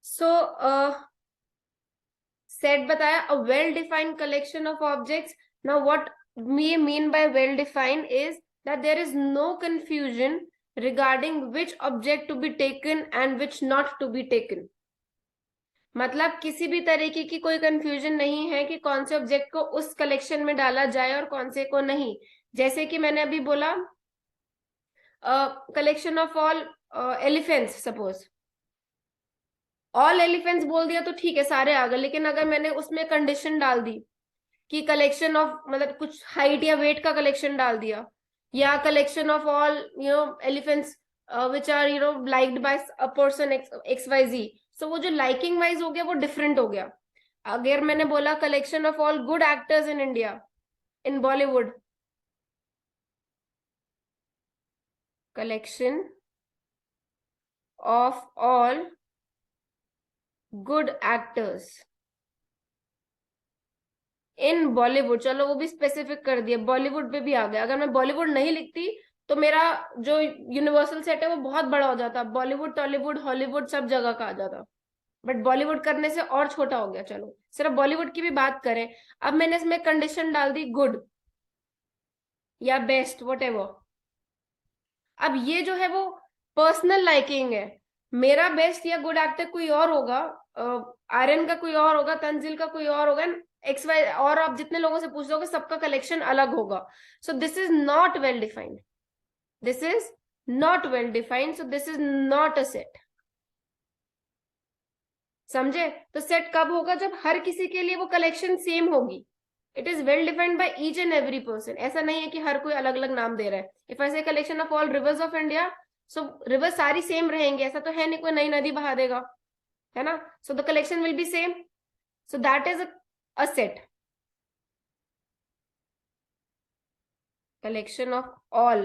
सो set बताया a well defined collection of objects. Now what we mean by well defined is that there is no confusion regarding which object to be taken and which not to be taken. मतलब किसी भी तरीके की कोई confusion नहीं है कि कौन से ऑब्जेक्ट को उस कलेक्शन में डाला जाए और कौन से को नहीं. जैसे कि मैंने अभी बोला collection of all elephants, suppose all elephants बोल दिया तो ठीक है, सारे आ गए. लेकिन अगर मैंने उसमें कंडीशन डाल दी कि कलेक्शन ऑफ, मतलब कुछ हाइट या वेट का कलेक्शन डाल दिया, या collection of all elephants which are liked by a person X Y Z, so वो जो लाइकिंग वाइज हो गया वो डिफरेंट हो गया. अगर मैंने बोला collection of all good actors in India, in Bollywood, collection of all good actors in Bollywood, चलो वो भी स्पेसिफिक कर दिया, बॉलीवुड पे भी आ गया. अगर मैं बॉलीवुड नहीं लिखती तो मेरा जो यूनिवर्सल सेट है वो बहुत बड़ा हो जाता, बॉलीवुड टॉलीवुड हॉलीवुड सब जगह का आ जाता. बट बॉलीवुड करने से और छोटा हो गया. चलो सिर्फ बॉलीवुड की भी बात करें. अब मैंने इसमें कंडीशन डाल दी गुड या बेस्ट वट एवर. अब ये जो है वो पर्सनल लाइकिंग है. मेरा बेस्ट या गुड एक्टर कोई और होगा, आर्यन का कोई और होगा, तंजिल का कोई और होगा, एक्स वाई, और आप जितने लोगों से पूछ लोगे सबका कलेक्शन अलग होगा. सो this is not well defined. This is not well defined. So this is not a set. समझे? तो सेट कब होगा? जब हर किसी के लिए वो कलेक्शन सेम होगी. It is well defined by each and every person. ऐसा नहीं है कि हर कोई अलग अलग नाम दे रहा है. इफ आई से collection of all reverse of India, so river सारी सेम रहेंगे. ऐसा तो है नहीं कोई नई नदी बहा देगा, है ना? So the collection will be same. So that is a set. collection of all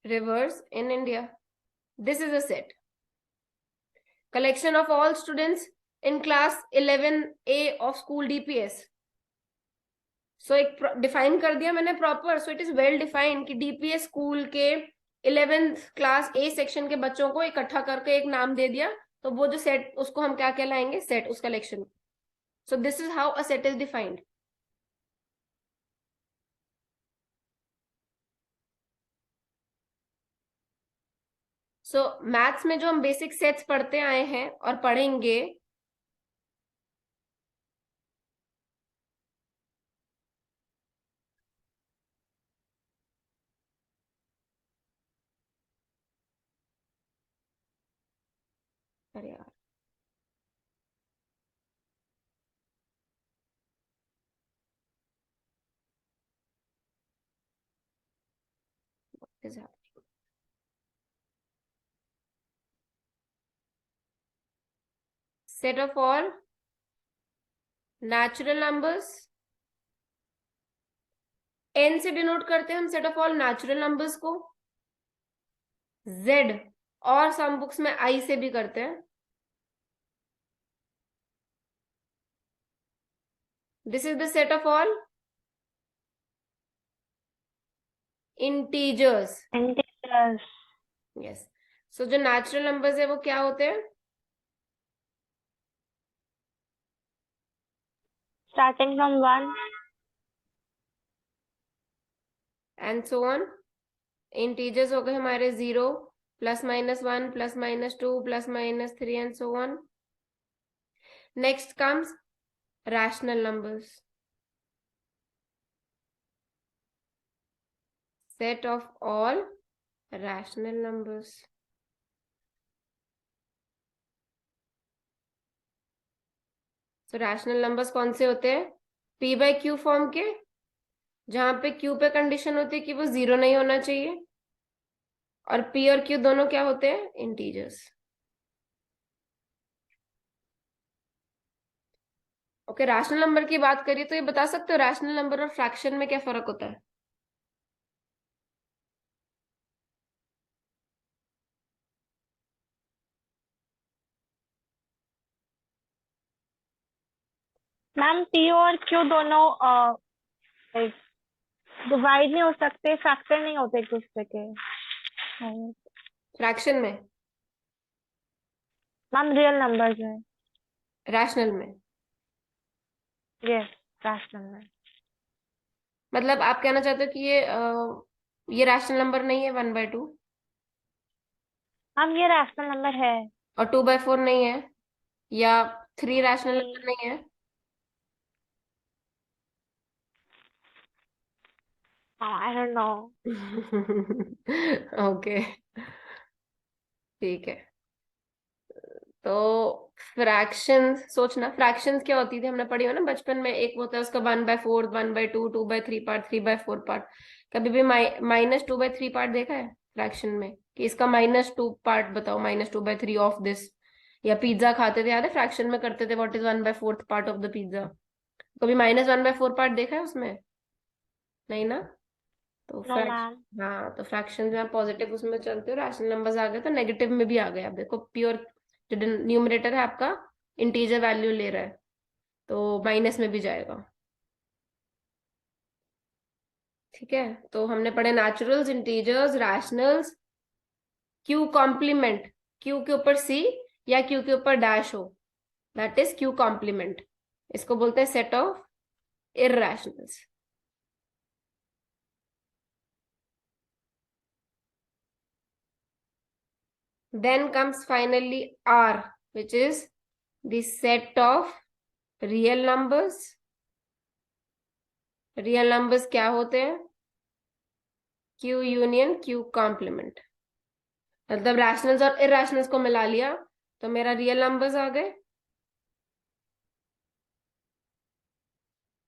rivers in India. This is a set. Collection of all students in class 11A of school DPS. सो एक define कर दिया मैंने proper. So it is well defined कि DPS school के 11th class A section के बच्चों को इकट्ठा करके एक नाम दे दिया, तो वो जो सेट, उसको हम क्या कहलाएंगे? सेट, उस collection. So this is how a set is defined. So maths में जो हम बेसिक सेट्स पढ़ते आए हैं और पढ़ेंगे, अरे यार, set of all natural numbers. N से डिनोट करते हैं हम set of all natural numbers को. जेड, और सम बुक्स में आई से भी करते हैं. This is the set of all integers. Integers. Yes. So जो नेचुरल नंबर्स है वो क्या होते हैं? Starting from 1 and so on. Integers हो गए हमारे 0 plus minus 1 plus minus 2 plus minus 3 and so on. Next comes rational numbers. Set of all rational numbers. तो रैशनल नंबर्स कौन से होते हैं? पी बाई क्यू फॉर्म के, जहां पे क्यू पे कंडीशन होती है कि वो 0 नहीं होना चाहिए, और पी और क्यू दोनों क्या होते हैं? इंटीजर्स. ओके, रैशनल नंबर की बात करिए तो ये बता सकते हो रैशनल नंबर और फ्रैक्शन में क्या फर्क होता है? मैम पी और क्यू दोनों डिवाइड नहीं हो सकते, फैक्टर नहीं होते एक दूसरे के. फ्रैक्शन में मैम रियल नंबर्स है। रैशनल में? यस, रैशनल में। मतलब आप कहना चाहते हो कि ये रैशनल नंबर नहीं है 1/2? मैम ये रैशनल नंबर है। और 2/4 नहीं है? या 3 रैशनल नहीं। नंबर नहीं है? I don't know. ओके, ठीक है। तो फ्रैक्शंस सोचना, फ्रैक्शंस क्या होती थी हमने पढ़ी हो ना बचपन में, एक होता है उसका 1/4, 1/2, 2/3 पार्ट, 3/4 पार्ट। कभी भी -2/3 पार्ट देखा है फ्रैक्शन में, कि इसका -2 पार्ट बताओ, -2/3 ऑफ दिस? या पिज्जा खाते थे, याद है फ्रैक्शन में करते थे, what is 1/4 part of the pizza? कभी -1/4 पार्ट देखा है उसमें? नहीं ना? तो नो मैम। हाँ, तो फ्रैक्शन में आप पॉजिटिव उसमें चलते हो, रैशनल नंबर्स आ गए तो नेगेटिव में भी आ गए। आप देखो प्योर जो न्यूमरेटर है आपका इंटीजर वैल्यू ले रहा है, तो माइनस में भी जाएगा। ठीक है, तो हमने पढ़े naturals, integers, rationals, Q complement, Q के ऊपर सी या क्यू के ऊपर डैश हो, दैट इज क्यू कॉम्प्लीमेंट। इसको बोलते हैं set of irrationals. Then comes finally R, which is the set of real numbers. Real numbers क्या होते हैं? Q union Q complement. मतलब रैशनल्स और इरेशनल्स को मिला लिया तो मेरा रियल नंबर्स आ गए।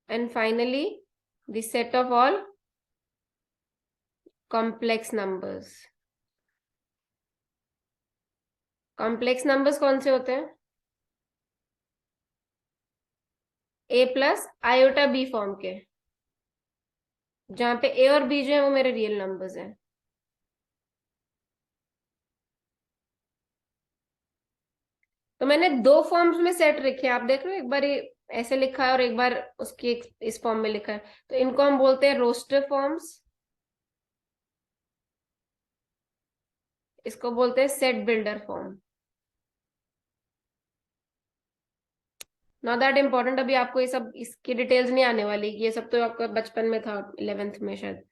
And finally the set of all complex numbers. Complex numbers कौन से होते हैं? A plus iota B form के, जहां पे ए और बी जो है वो मेरे रियल नंबर्स हैं। तो मैंने दो फॉर्म्स में सेट रखे हैं, आप देख रहे हो, एक बार ये ऐसे लिखा है और एक बार उसकी इस फॉर्म में लिखा है। तो इनको हम बोलते हैं रोस्टर फॉर्म्स, इसको बोलते हैं set builder form. Not that important, अभी आपको ये सब इसकी डिटेल्स नहीं आने वाली, ये सब तो आपका बचपन में था, 11th में शायद,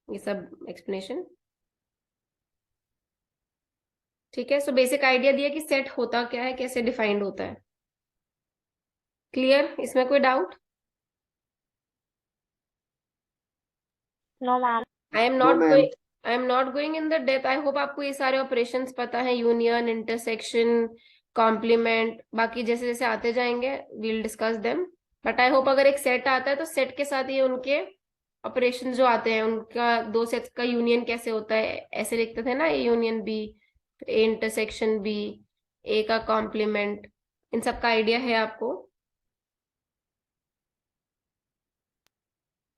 ये सब एक्सप्लेनेशन। ठीक है, सो बेसिक आइडिया दिया कि सेट होता क्या है, कैसे डिफाइंड होता है। क्लियर? इसमें कोई doubt? No ma'am. I am no not ma'am. Going I am not going in the depth. I hope आपको ये सारे ऑपरेशंस पता है, यूनियन, इंटरसेक्शन, कॉम्प्लीमेंट, बाकी जैसे जैसे आते जाएंगे we'll discuss them. But I hope अगर एक सेट आता है तो सेट के साथ ये उनके ऑपरेशन जो आते हैं, उनका दो सेट्स का यूनियन कैसे होता है, ऐसे लिखते थे ना, A union B, A intersection B, A का कॉम्प्लीमेंट, इन सब का आइडिया है आपको?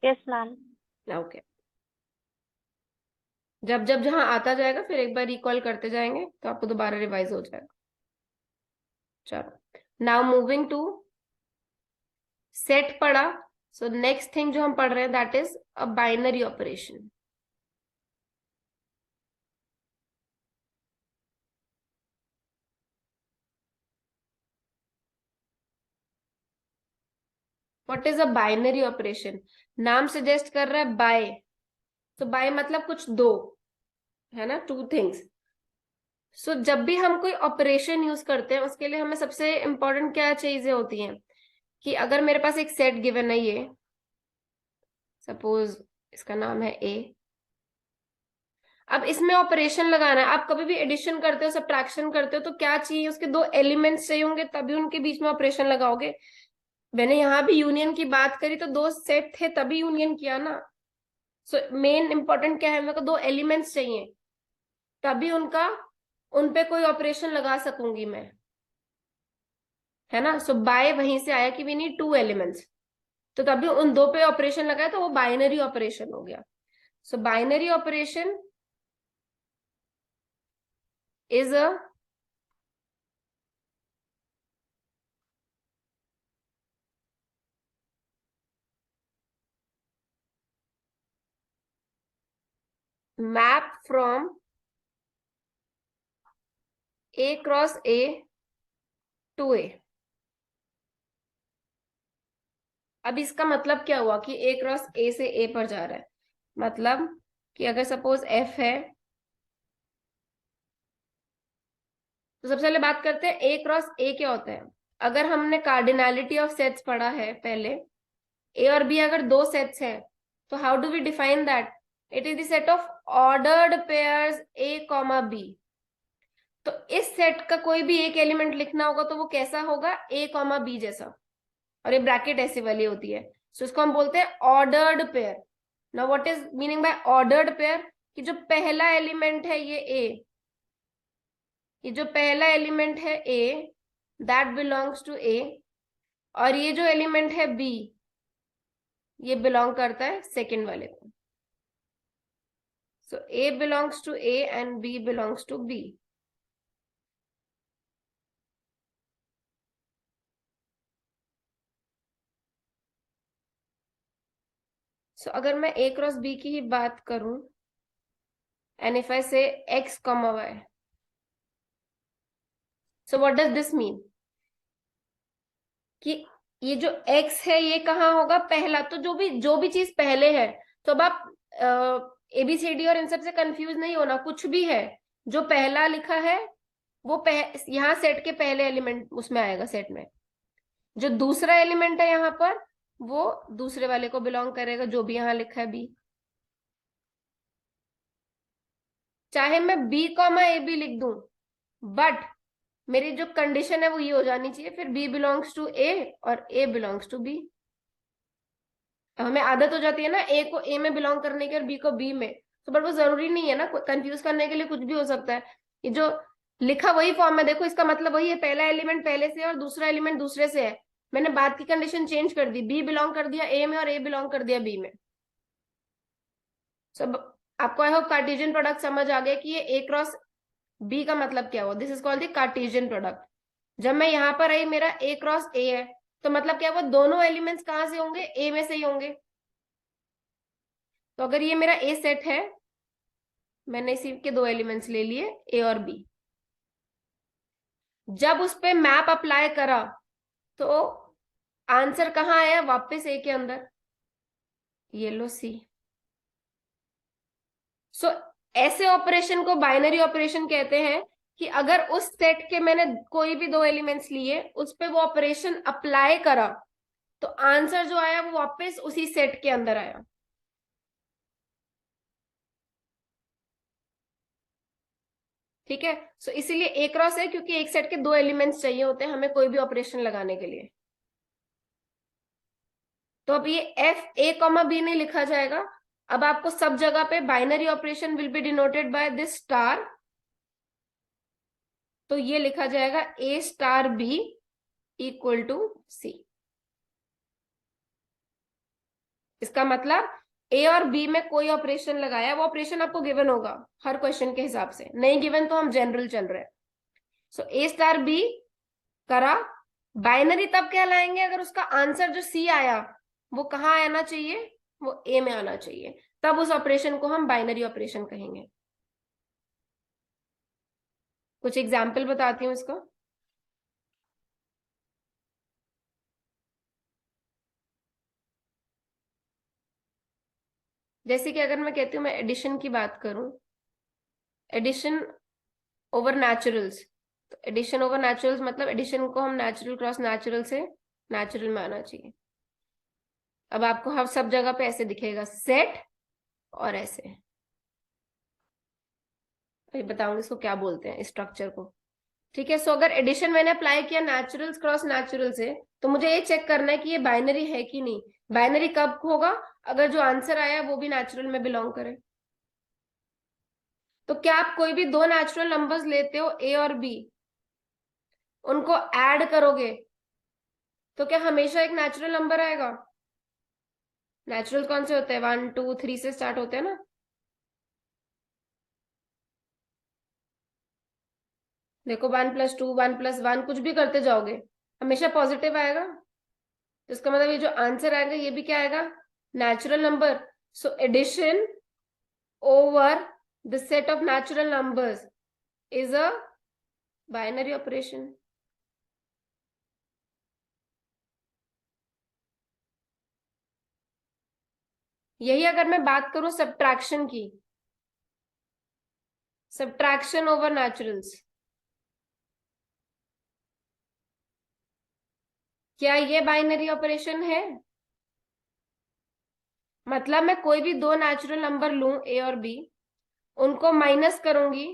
Yes ma'am. ओके, जब जब जहां आता जाएगा फिर एक बार रिकॉल करते जाएंगे तो आपको दोबारा रिवाइज हो जाएगा। चलो, नाउ मूविंग टू सेट पढ़ा। सो नेक्स्ट थिंग जो हम पढ़ रहे हैं that is a binary operation. What is a binary operation? नाम सजेस्ट कर रहा है बाय, तो बाय मतलब कुछ दो, है ना, टू थिंग्स। सो जब भी हम कोई ऑपरेशन यूज करते हैं उसके लिए हमें सबसे इंपॉर्टेंट क्या चीजें होती हैं, कि अगर मेरे पास एक सेट गिवन है, ये सपोज इसका नाम है ए, अब इसमें ऑपरेशन लगाना है। आप कभी भी एडिशन करते हो, सब्ट्रैक्शन करते हो, तो क्या चाहिए, उसके दो एलिमेंट्स चाहिए होंगे, तभी उनके बीच में ऑपरेशन लगाओगे। मैंने यहाँ भी यूनियन की बात करी तो दो सेट थे तभी यूनियन किया ना। सो मेन इंपॉर्टेंट क्या है, मेरे को दो एलिमेंट्स चाहिए, तभी उनका उन पे कोई ऑपरेशन लगा सकूंगी मैं, है ना। सो बाय वहीं से आया कि वी नीड टू एलिमेंट्स, तो तभी उन दो पे ऑपरेशन लगाया तो वो बाइनरी ऑपरेशन हो गया। सो binary operation is a map from A cross A 2a। अब इसका मतलब क्या हुआ कि a क्रॉस a से a पर जा रहा है, मतलब कि अगर सपोज f है, तो सबसे पहले बात करते हैं a क्रॉस a क्या होता है। अगर हमने कार्डिनैलिटी ऑफ सेट्स पढ़ा है पहले, a और b अगर दो सेट्स हैं, तो how do we define that? It is the set of ordered pairs a comma b। तो इस सेट का कोई भी एक एलिमेंट लिखना होगा तो वो कैसा होगा? a कॉमा b जैसा, और ये ब्रैकेट ऐसी वाली होती है, सो इसको हम बोलते हैं ordered pair. Now what is meaning bye ordered pair? कि जो पहला एलिमेंट है ये जो पहला एलिमेंट है a, that belongs to a, और ये जो एलिमेंट है b, ये बिलोंग करता है सेकेंड वाले को। So a belongs to a and b belongs to b। So अगर मैं a क्रॉस b की ही बात करूं, एंड इफ आई से x comma y, so what does this mean? कि ये जो x है ये कहाँ होगा? पहला। तो जो भी चीज पहले है, तो अब आप ABCD और इन सब से कंफ्यूज नहीं होना। कुछ भी है जो पहला लिखा है वो यहाँ सेट के पहले एलिमेंट उसमें आएगा सेट में। जो दूसरा एलिमेंट है यहाँ पर, वो दूसरे वाले को बिलोंग करेगा, जो भी यहाँ लिखा है b। चाहे मैं b कॉमा ए बी लिख दूं, बट मेरी जो कंडीशन है वो ये हो जानी चाहिए फिर b बिलोंग्स टू a और a बिलोंग्स टू b। हमें आदत हो जाती है ना a को a में बिलोंग करने की और b को b में, तो बट वो जरूरी नहीं है ना, कंफ्यूज करने के लिए कुछ भी हो सकता है। ये जो लिखा वही फॉर्म है, देखो इसका मतलब वही है, पहला एलिमेंट पहले से है और दूसरा एलिमेंट दूसरे से है। मैंने बात की कंडीशन चेंज कर दी, b बिलोंग कर दिया a में और a बिलोंग कर दिया b में। सब आपको आई होप कार्टेशियन प्रोडक्ट समझ आ गया कि ये a क्रॉस b का मतलब क्या हुआ। This is called the Cartesian product. जब मैं यहाँ पर आई, मेरा a क्रॉस a है, तो मतलब क्या हुआ? दोनों एलिमेंट्स कहाँ से होंगे? a में से ही होंगे। तो अगर ये मेरा a सेट है, मैंने इसी के दो एलिमेंट्स ले लिए a और b। जब उस पे मैप अप्लाई करा, तो आंसर कहाँ आया? वापस a के अंदर, ये लो c। सो ऐसे ऑपरेशन को बाइनरी ऑपरेशन कहते हैं, कि अगर उस सेट के मैंने कोई भी दो एलिमेंट्स लिए, उस पे वो ऑपरेशन अप्लाई करा, तो आंसर जो आया वो वापस उसी सेट के अंदर आया। ठीक है। सो इसीलिए ए क्रॉस है, क्योंकि एक सेट के दो एलिमेंट्स चाहिए होते हैं हमें कोई भी ऑपरेशन लगाने के लिए। तो अब ये एफ ए कॉमा बी नहीं लिखा जाएगा, अब आपको सब जगह पे binary operation will be denoted by this star. तो ये लिखा जाएगा ए स्टार बी इक्वल टू सी। इसका मतलब ए और बी में कोई ऑपरेशन लगाया, वो ऑपरेशन आपको गिवन होगा हर क्वेश्चन के हिसाब से, नहीं गिवन तो हम जनरल चल रहे हैं। सो ए स्टार बी करा, बाइनरी तब कहलाएंगे अगर उसका आंसर जो सी आया वो कहाँ आना चाहिए? वो ए में आना चाहिए, तब उस ऑपरेशन को हम बाइनरी ऑपरेशन कहेंगे। कुछ एग्जाम्पल बताती हूँ इसको। जैसे कि अगर मैं कहती हूँ, मैं एडिशन की बात करूं, एडिशन ओवर नेचुरल्स, तो एडिशन ओवर नेचुरल्स मतलब एडिशन को हम नेचुरल क्रॉस नेचुरल से नेचुरल में आना चाहिए। अब आपको हर सब जगह पे ऐसे दिखेगा सेट, और ऐसे अभी बताऊंगी इसको क्या बोलते हैं स्ट्रक्चर को। ठीक है। सो अगर एडिशन मैंने अप्लाई किया नेचुरल्स क्रॉस नेचुरल से, तो मुझे ये चेक करना है कि ये बाइनरी है कि नहीं। बाइनरी कब होगा? अगर जो आंसर आया वो भी नेचुरल में बिलोंग करे। तो क्या आप कोई भी दो नेचुरल नंबर्स लेते हो ए और बी, उनको ऐड करोगे तो क्या हमेशा एक नेचुरल नंबर आएगा? नेचुरल कौन से होते हैं? 1 2 3 से स्टार्ट होते हैं ना। देखो 1+2 1+1 कुछ भी करते जाओगे, हमेशा पॉजिटिव आएगा। तो इसका मतलब ये जो आंसर आएगा ये भी क्या आएगा? Natural number. So addition over the set of natural numbers is a binary operation. यही अगर मैं बात करूं सब्ट्रैक्शन की, सब्ट्रैक्शन ओवर नेचुरल्स, क्या ये बाइनरी ऑपरेशन है? मतलब मैं कोई भी दो नेचुरल नंबर लूं ए और बी, उनको माइनस करूंगी,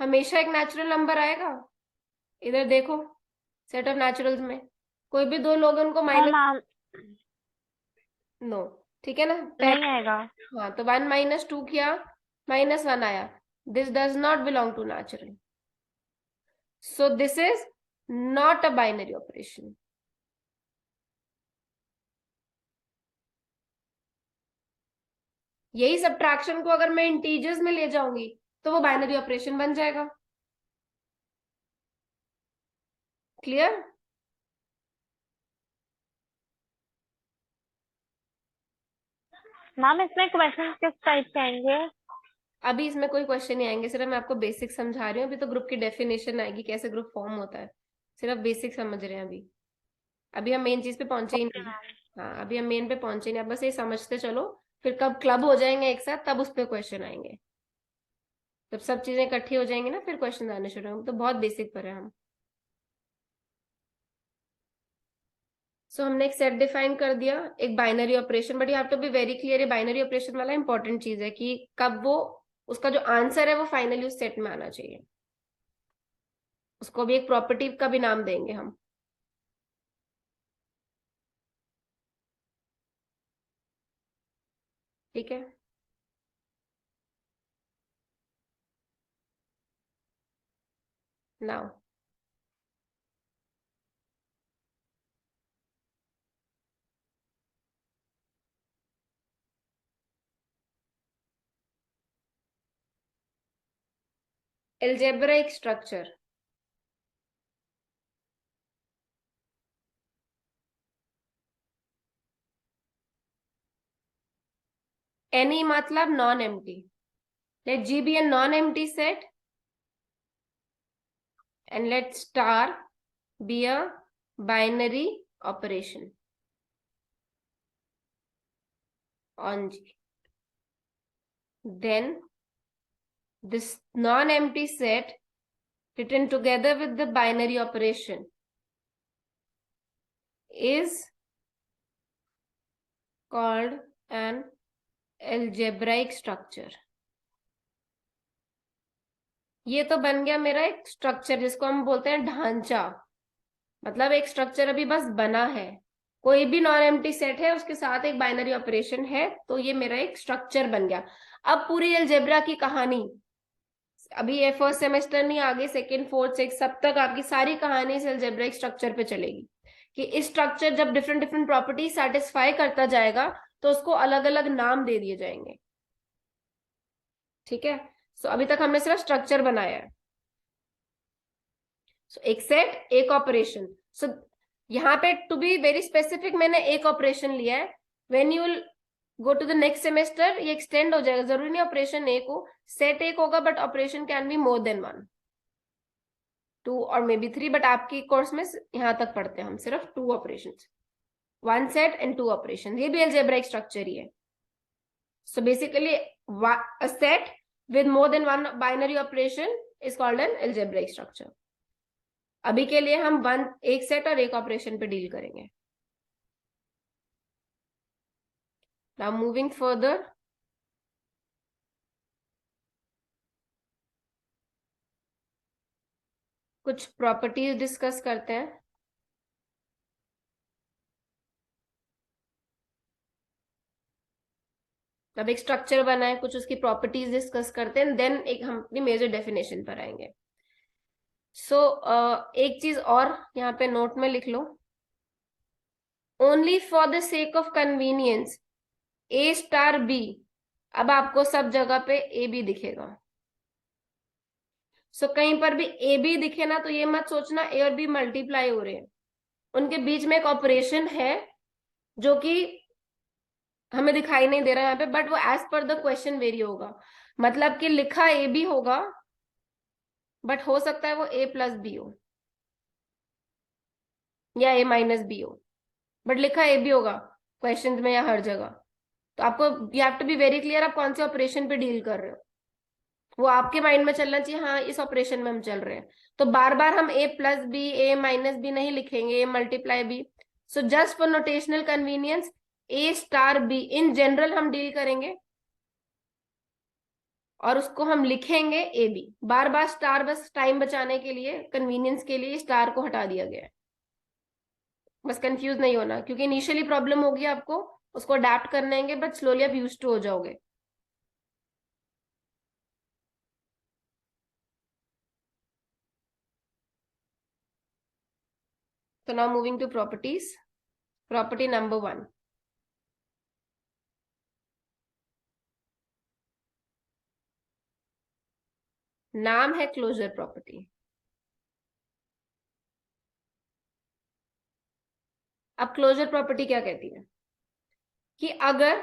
हमेशा एक नेचुरल नंबर आएगा। इधर देखो, सेट ऑफ नेचुरल्स में कोई भी दो लोग हैं, उनको नो माइनस, मैम, नो, ठीक है ना। नहीं आएगा। हाँ, तो 1 - 2 किया, -1 आया। This does not belong to natural, so this is not a binary operation. यही सब्ट्रैक्शन को अगर मैं इंटीजर्स में ले जाऊंगी तो वो बाइनरी ऑपरेशन बन जाएगा। क्लियर? मैम इसमें क्वेश्चन किस टाइप के आएंगे? अभी इसमें कोई क्वेश्चन नहीं आएंगे, सिर्फ मैं आपको बेसिक समझा रही हूँ। अभी तो ग्रुप की डेफिनेशन आएगी, कैसे ग्रुप फॉर्म होता है, सिर्फ बेसिक समझ रहे हैं अभी। अभी हम मेन चीज पे पहुंचे ही ओके नहीं। मैम। हाँ, अभी हम मेन पे पहुंचे नहीं, आप बस ये समझते चलो। फिर कब क्लब हो जाएंगे एक साथ, तब उस पर क्वेश्चन आएंगे। जब सब चीजें इकट्ठी हो जाएंगी ना, फिर क्वेश्चन आने शुरू होंगे। तो बहुत बेसिक पर है हम। सो हमने एक सेट डिफाइन कर दिया, एक binary operation. But you have to be very clear, ये बाइनरी ऑपरेशन वाला इंपॉर्टेंट चीज है कि कब वो, उसका जो आंसर है वो फाइनली उस सेट में आना चाहिए। उसको भी एक प्रॉपर्टी का भी नाम देंगे हम। ठीक है। Now algebraic structure. any मतलब non empty. let G be a non-empty set and let star be a binary operation on G. Then this non-empty set written together with the binary operation is called an algebraic structure. ये तो बन गया मेरा एक structure, जिसको हम बोलते हैं ढांचा। मतलब एक स्ट्रक्चर अभी बस बना है, कोई भी नॉन एम्प्टी सेट है, उसके साथ एक बाइनरी ऑपरेशन है, तो ये मेरा एक स्ट्रक्चर बन गया। अब पूरी अलजेब्रा की कहानी, अभी ये फर्स्ट सेमेस्टर नहीं, आगे सेकंड फोर्थ सिक्स सब तक आपकी सारी कहानी इस अलजेब्रिक स्ट्रक्चर पे चलेगी। कि इस स्ट्रक्चर जब डिफरेंट डिफरेंट प्रॉपर्टी सेटिस्फाई करता जाएगा, तो उसको अलग अलग नाम दे दिए जाएंगे। ठीक है। सो अभी तक हमने सिर्फ स्ट्रक्चर बनाया है। सो एक सेट, एक ऑपरेशन। सो यहाँ पे टू बी वेरी स्पेसिफिक, मैंने एक ऑपरेशन लिया है। When you will go to the next semester, ये एक्सटेंड हो जाएगा। जरूरी नहीं ऑपरेशन एक हो, सेट एक होगा, but operation can be more than 1, 2 और मे बी 3। बट आपकी कोर्स में यहां तक पढ़ते हैं हम सिर्फ 2 ऑपरेशन, 1 सेट एंड 2 ऑपरेशन। ये भी अलजेब्रिक स्ट्रक्चर ही है। So basically a set with more than one binary operation is called an algebraic structure. अभी के लिए हम एक सेट और एक ऑपरेशन पे डील करेंगे। Now moving further, कुछ प्रॉपर्टीज डिस्कस करते हैं। अब एक स्ट्रक्चर बना है, कुछ उसकी प्रॉपर्टीज डिस्कस करते हैं, देन एक हम अपनी मेजर डेफिनेशन पर आएंगे। सो एक चीज और यहाँ पे नोट में लिख लो, only for the sake of convenience A star B, अब आपको सब जगह पे ए बी दिखेगा। सो कहीं पर भी ए बी दिखे ना, तो ये मत सोचना ए और बी मल्टीप्लाई हो रहे हैं। उनके बीच में एक ऑपरेशन है जो कि हमें दिखाई नहीं दे रहा है यहाँ पे, बट वो as per the question very होगा। मतलब कि लिखा ए बी होगा, बट हो सकता है वो ए प्लस बी हो या ए माइनस बी हो, बट लिखा ए बी होगा क्वेश्चन में या हर जगह। तो आपको you have to be very clear आप कौन से ऑपरेशन पे डील कर रहे हो, वो आपके माइंड में चलना चाहिए, हाँ इस ऑपरेशन में हम चल रहे हैं। तो बार बार हम a plus B a minus B नहीं लिखेंगे, a multiply B. So just for notational convenience a star b in general हम डील करेंगे और उसको हम लिखेंगे ए बी। बार बार स्टार बस टाइम बचाने के लिए, कन्वीनियंस के लिए स्टार को हटा दिया गया है। बस कंफ्यूज नहीं होना, क्योंकि इनिशियली प्रॉब्लम होगी आपको, उसको अडेप्ट करने होंगे, बट स्लोली आप यूज्ड टू हो जाओगे। So now moving to properties. Property number 1. नाम है क्लोजर प्रॉपर्टी। अब क्लोजर प्रॉपर्टी क्या कहती है कि अगर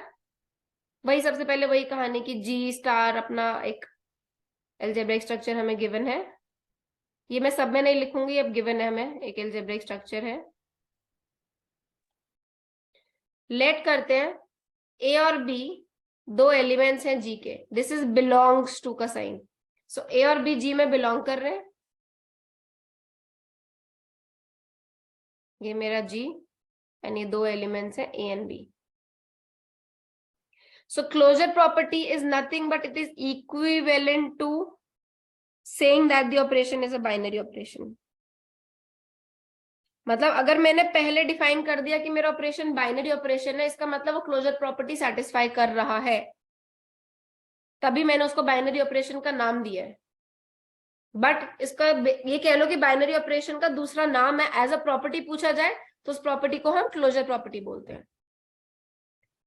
वही सबसे पहले वही कहानी कि जी स्टार अपना एक एल्जेब्रिक स्ट्रक्चर हमें गिवन है, ये मैं सब में नहीं लिखूंगी, अब गिवन है हमें एक एल्जेब्रिक स्ट्रक्चर है। लेट करते हैं ए और बी दो एलिमेंट्स हैं जी के, दिस इज बिलोंग्स टू का साइन। सो ए और बी जी में बिलोंग कर रहे हैं, ये मेरा जी एंड ये दो एलिमेंट्स हैं A and B. So closure property is nothing but it is equivalent to saying that the operation is a binary operation. मतलब अगर मैंने पहले डिफाइन कर दिया कि मेरा ऑपरेशन बाइनरी ऑपरेशन है, इसका मतलब वो क्लोजर प्रॉपर्टी सेटिस्फाई कर रहा है, तभी मैंने उसको बाइनरी ऑपरेशन का नाम दिया है। बट इसका ये कह लो कि बाइनरी ऑपरेशन का दूसरा नाम है, एज अ प्रॉपर्टी पूछा जाए तो उस प्रॉपर्टी को हम क्लोजर प्रॉपर्टी बोलते हैं।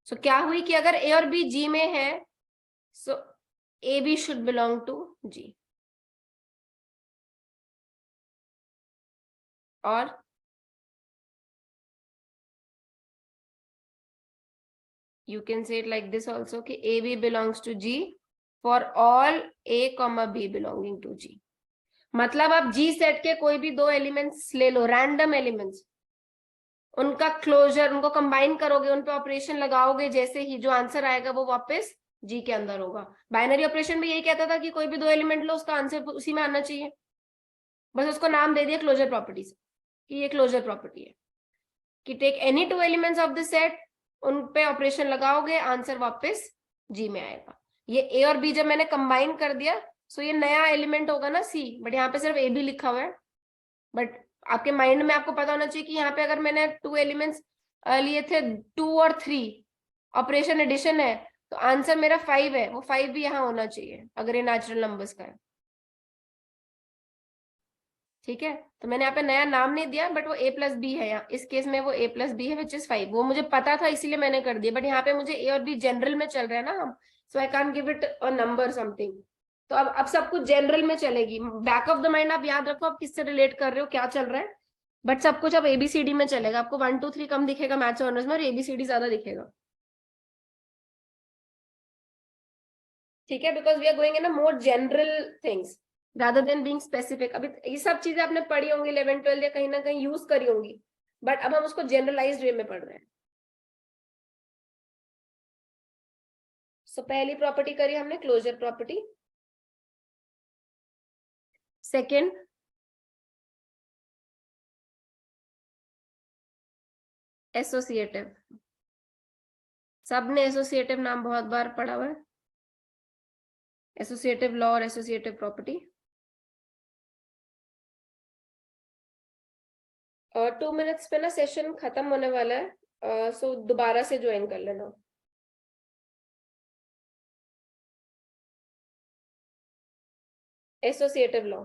सो क्या हुई कि अगर ए और बी जी में है, so A B should belong to G, और you can say it like this also कि a b belongs to g for all a comma b belonging to g। मतलब आप g सेट के कोई भी दो एलिमेंट्स ले लो, रैंडम एलिमेंट्स, उनका क्लोजर, उनको कंबाइन करोगे, उन पे ऑपरेशन लगाओगे, जैसे ही जो आंसर आएगा वो वापस जी के अंदर होगा। बाइनरी ऑपरेशन में यही कहता था कि कोई भी दो एलिमेंट लो, उसका आंसर उसी में आना चाहिए, बस उसको नाम दे दिया क्लोजर प्रॉपर्टीज कि ये क्लोजर प्रॉपर्टी है कि take any two elements of the set, उन पे ऑपरेशन लगाओगे, आंसर वापस जी में आएगा। ये ए और बी जब मैंने कंबाइन कर दिया, सो ये नया एलिमेंट होगा ना सी, बट यहाँ पे सिर्फ ए बी लिखा हुआ है। बट आपके माइंड में आपको पता होना चाहिए कि यहाँ पे अगर मैंने टू एलिमेंट्स लिए थे 2 और 3, ऑपरेशन एडिशन है, तो आंसर मेरा 5 है, वो 5 भी यहाँ होना चाहिए अगर ये नेचुरल नंबर्स का है। ठीक है, तो मैंने यहाँ पे नया नाम नहीं दिया, बट वो a प्लस बी है, यहाँ इस केस में वो a प्लस बी है विच इज 5, वो मुझे पता था इसीलिए मैंने कर दिया। बट यहाँ पे मुझे a और b जनरल में चल रहा है ना हम, so I can't give it a number something. तो अब सब कुछ जनरल में चलेगी, बैक ऑफ द माइंड आप याद रखो आप किससे रिलेट कर रहे हो, क्या चल रहा है, बट सब कुछ अब ABCD में चलेगा। आपको 1 2 3 कम दिखेगा मैथ्स ऑनर्स में, और ABCD ज्यादा दिखेगा। ठीक है, because we are going in a more general things rather than being specific। अभी ये सब चीजें आपने पढ़ी होंगी 11 12 या कहीं ना कहीं यूज करी होंगी, बट अब हम उसको जनरलाइज्ड वे में पढ़ रहे हैं। सो पहली प्रॉपर्टी करी हमने क्लोजर प्रॉपर्टी। सेकंड एसोसिएटिव, सबने एसोसिएटिव नाम बहुत बार पढ़ा हुआ है, एसोसिएटिव लॉ और एसोसिएटिव प्रॉपर्टी। और 2 मिनट्स पे ना सेशन खत्म होने वाला है, सो दोबारा से ज्वाइन कर लेना। एसोसिएटिव लॉ,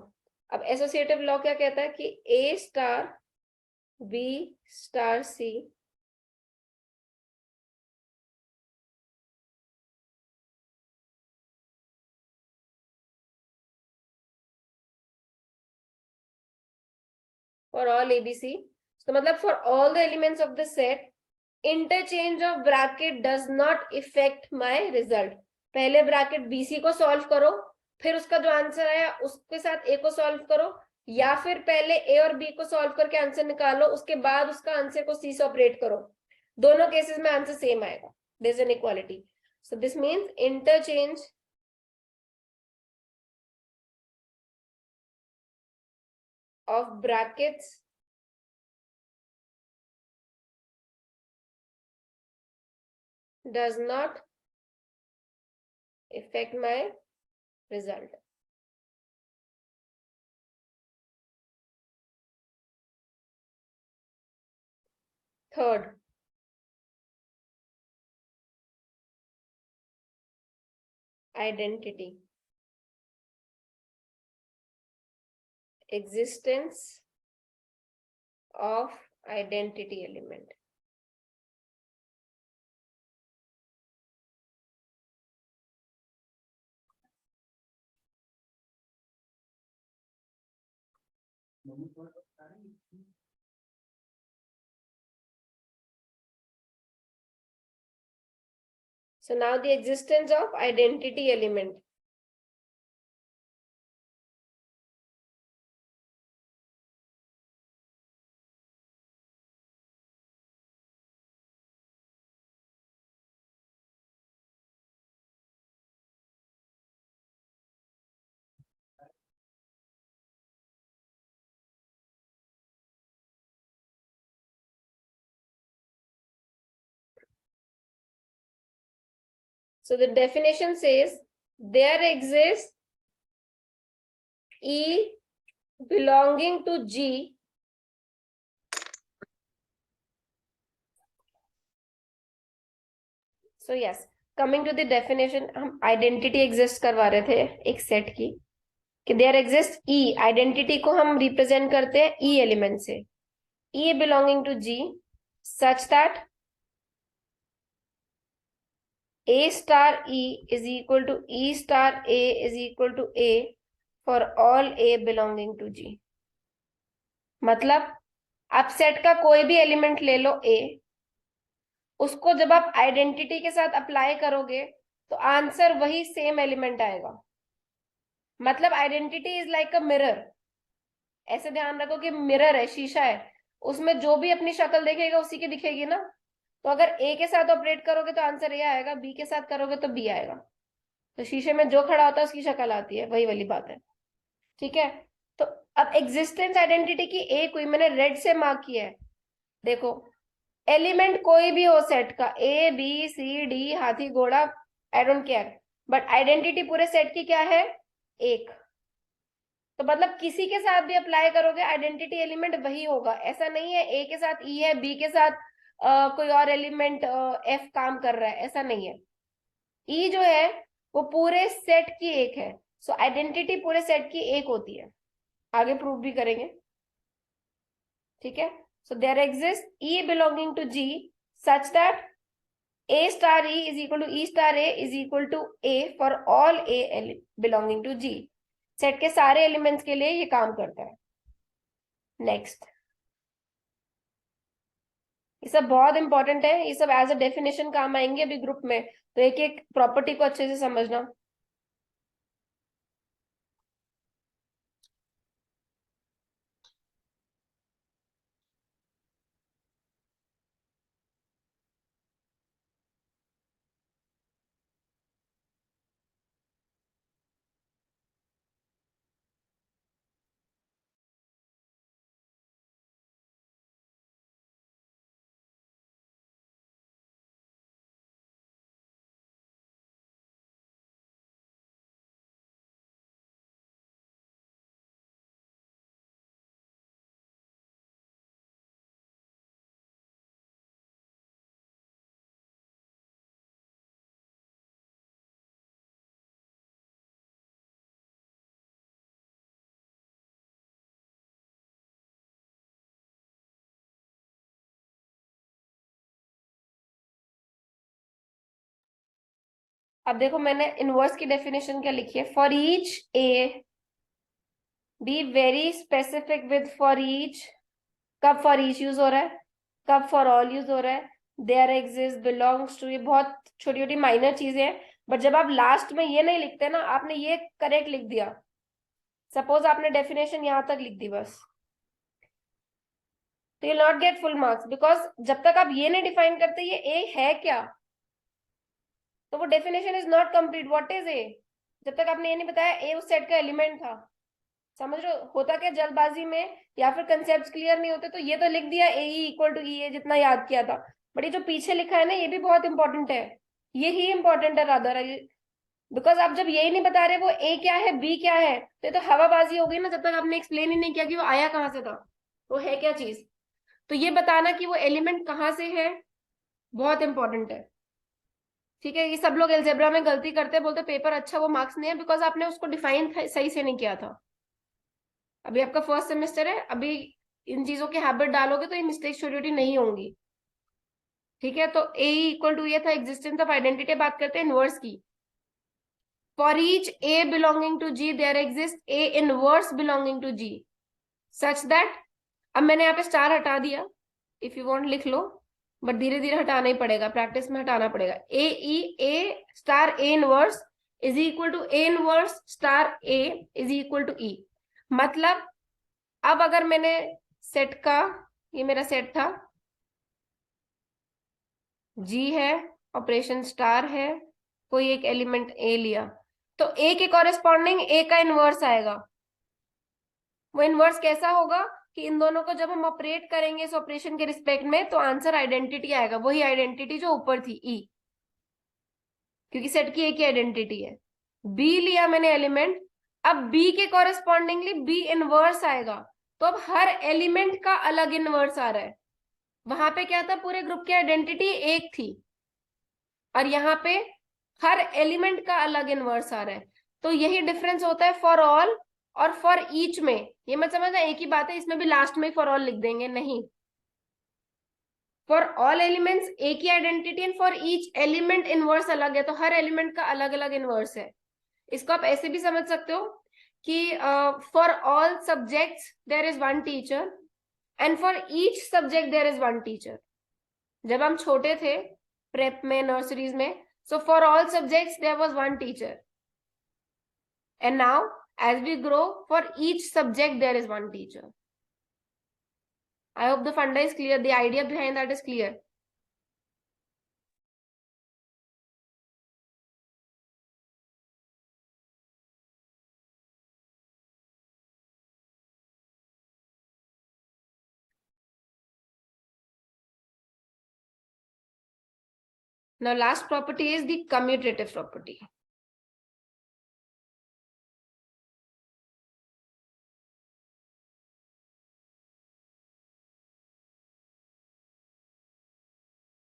अब एसोसिएटिव लॉ क्या कहता है कि A star B star C for all ABC, तो मतलब for all the elements of the set interchange of bracket does not affect my result। पहले ब्रैकेट BC को सॉल्व करो, फिर उसका जो आंसर आया उसके साथ A को सॉल्व करो, या फिर पहले A और B को सॉल्व करके आंसर निकालो, उसके बाद उसका आंसर को C से ऑपरेट करो, दोनों केसेस में आंसर सेम आएगा। there's an equality. So this means interchange of brackets does not affect my result. Third, identity. Existence of identity element. So now the existence of identity element. So the definition says there exists E belonging to G so yes, coming to the definition, हम identity exist करवा रहे थे एक set की कि there exists E, identity को हम represent करते हैं E element से, E belonging to G such that A star E is equal to E star A is equal to A for all A belonging to G. मतलब आप set का कोई भी एलिमेंट ले लो A, उसको जब आप आइडेंटिटी के साथ अप्लाई करोगे तो आंसर वही सेम एलिमेंट आएगा. मतलब identity is like a mirror. ऐसे ध्यान रखो कि मिरर है, शीशा है, उसमें जो भी अपनी शक्ल देखेगा उसी की दिखेगी ना. तो अगर ए के साथ ऑपरेट करोगे तो आंसर ए आएगा, बी के साथ करोगे तो बी आएगा. तो शीशे में जो खड़ा होता है उसकी शक्ल आती है, वही वाली बात है. ठीक है. तो अब एग्जिस्टेंस आइडेंटिटी की एक हुई, मैंने रेड से मार्क किया है. देखो एलिमेंट कोई भी हो सेट का, ए बी सी डी हाथी घोड़ा, I don't care, but identity पूरे सेट की क्या है, एक. तो मतलब किसी के साथ भी अप्लाई करोगे आइडेंटिटी एलिमेंट वही होगा. ऐसा नहीं है ए के साथ ई है, बी के साथ कोई और एलिमेंट एफ काम कर रहा है, ऐसा नहीं है. ई जो है वो पूरे सेट की एक है. सो आइडेंटिटी पूरे सेट की एक होती है. आगे प्रूव भी करेंगे. ठीक है. So there exist E belonging to G such that A star E is equal to E star A is equal to A for all A belonging to G. Set के सारे एलिमेंट्स के लिए ये काम करता है. नेक्स्ट, ये सब बहुत इंपॉर्टेंट है, ये सब एज अ डेफिनेशन काम आएंगे अभी ग्रुप में, तो एक एक प्रॉपर्टी को अच्छे से समझना. अब देखो मैंने इनवर्स की डेफिनेशन क्या लिखी है, for each A be very specific with for each. कब फॉर ईच यूज हो रहा है, कब फॉर ऑल यूज हो रहा है, देयर एग्जिस्ट बिलोंग्स टू, ये बहुत छोटी छोटी माइनर चीजें हैं. बट जब आप लास्ट में ये नहीं लिखते ना, आपने ये करेक्ट लिख दिया, सपोज आपने डेफिनेशन यहां तक लिख दी बस, तो you not get full marks. Because जब तक आप ये नहीं डिफाइन करते ये ए है क्या, तो वो definition is not complete. What is a? जब तक आपने ये नहीं बताया ए उस सेट का एलिमेंट था. समझ रहे हो होता क्या जल्दबाजी में या फिर कंसेप्ट क्लियर नहीं होते तो ये तो लिख दिया ए इक्वल टू ई ए जितना याद किया था, बट ये जो पीछे लिखा है ना ये भी बहुत इंपॉर्टेंट है. ये ही इंपॉर्टेंट है रादर, बिकॉज आप जब यही नहीं बता रहे वो ए क्या है बी क्या है तो ये तो हवाबाजी हो गई ना, जब तक आपने एक्सप्लेन ही नहीं किया कि वो आया कहाँ से था, वो है क्या चीज. तो ये बताना कि वो एलिमेंट कहाँ से है बहुत इंपॉर्टेंट है. ठीक है, ये सब लोग एल्जेब्रा में गलती करते हैं, बोलते पेपर अच्छा वो मार्क्स नहीं है बिकॉज आपने उसको डिफाइन सही से नहीं किया था. अभी आपका फर्स्ट सेमेस्टर है, अभी इन चीजों की हैबिट डालोगे तो ये मिस्टेक छोटी छोटी नहीं होंगी. ठीक है, तो ए इक्वल टू ये था एग्जिस्टेंस ऑफ आइडेंटिटी. बात करते हैं इनवर्स की. For each A belonging to G there exist A inverse belonging to G such that. अब मैंने यहाँ पे स्टार हटा दिया, इफ यू वांट लिख लो, बट धीरे धीरे हटाना ही पड़ेगा, प्रैक्टिस में हटाना पड़ेगा. A star A inverse is equal to A inverse star A is equal to E. मतलब अब अगर मैंने सेट का, ये मेरा सेट था, जी है, ऑपरेशन स्टार है, कोई एक एलिमेंट ए लिया, तो ए के कॉरेस्पॉन्डिंग ए का इनवर्स आएगा. वो इनवर्स कैसा होगा कि इन दोनों को जब हम ऑपरेट करेंगे इस ऑपरेशन के रिस्पेक्ट में तो आंसर आइडेंटिटी आएगा, वही आइडेंटिटी जो ऊपर थी ई, क्योंकि सेट की एक ही आइडेंटिटी है. बी लिया मैंने एलिमेंट, अब बी के कॉरेस्पॉन्डिंगली बी इनवर्स आएगा, तो अब हर एलिमेंट का अलग इनवर्स आ रहा है. वहां पे क्या था, पूरे ग्रुप की आइडेंटिटी एक थी और यहाँ पे हर एलिमेंट का अलग इनवर्स आ रहा है. तो यही डिफरेंस होता है फॉर ऑल और फॉर ईच में. ये मत समझना एक ही बात है, इसमें भी लास्ट में फॉर ऑल लिख देंगे, नहीं. फॉर ऑल एलिमेंट्स एक ही identity and for each element inverse अलग है, तो हर एलिमेंट का अलग अलग इनवर्स है. इसको आप ऐसे भी समझ सकते हो कि for all subjects there is one teacher and for each subject there is one teacher. जब हम छोटे थे प्रेप में, नर्सरीज में, so for all subjects there was one teacher, and now as we grow for each subject there is one teacher. I hope the funda is clear, the idea behind that is clear. Now last property is the commutative property.